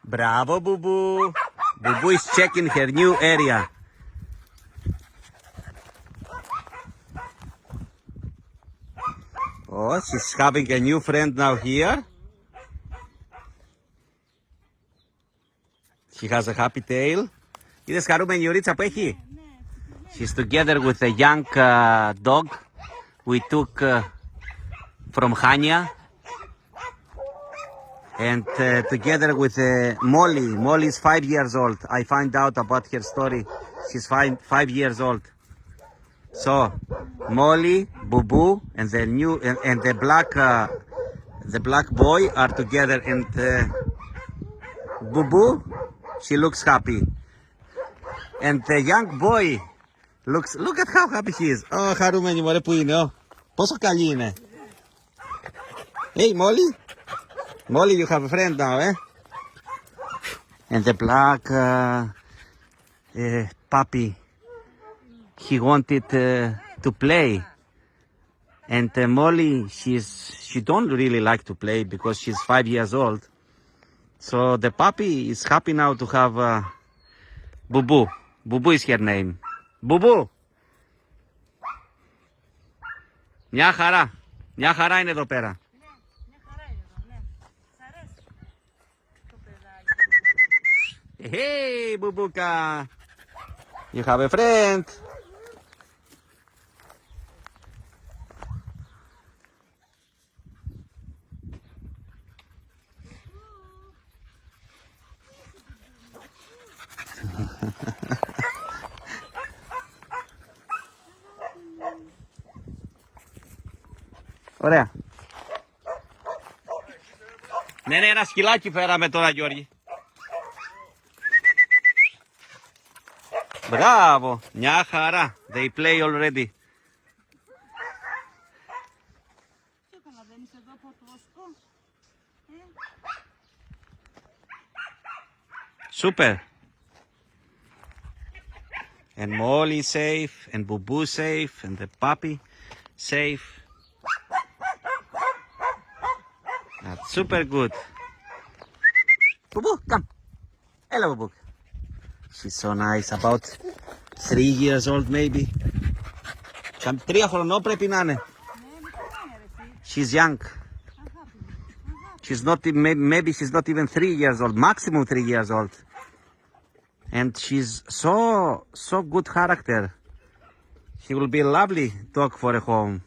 Bravo, Booboo. Booboo is checking her new area. Oh, she's having a new friend now here. She has a happy tail. Είδες χαρούμενη ωρίτσα που έχει? She's together with a young dog we took from Hania. And together with Molly. Molly is 5 years old. I find out about her story. She's 5 years old. So Molly, Booboo, and the new and the black boy are together. And Booboo, she looks happy. And the young boy look at how happy he is. Oh, χαρούμενη μωρέ που είναι. Πόσο καλή είναι. Hey, Molly. Molly, you have a friend now, eh? And the black puppy, he wanted to play. And Molly, she don't really like to play because she's 5 years old. So the puppy is happy now to have Booboo. Booboo is her name. Booboo! Μια χαρά. Μια χαρά είναι εδώ πέρα. Hey, Boobuka! You have a friend. Ωραία. Ναι, ένα σκυλάκι φέραμε τώρα, Γιώργη. Μπράβο, μια χαρά. They play already. Super. And Molly safe, and Booboo safe, and the puppy safe. That's super good. Booboo, come. Hello, Booboo. She's so nice, about 3 years old maybe. 3 χρονών πρέπει να είναι. She's young. She's not, maybe she's not even 3 years old, maximum 3 years old. And she's so good character. She will be a lovely dog for a home.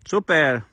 Super.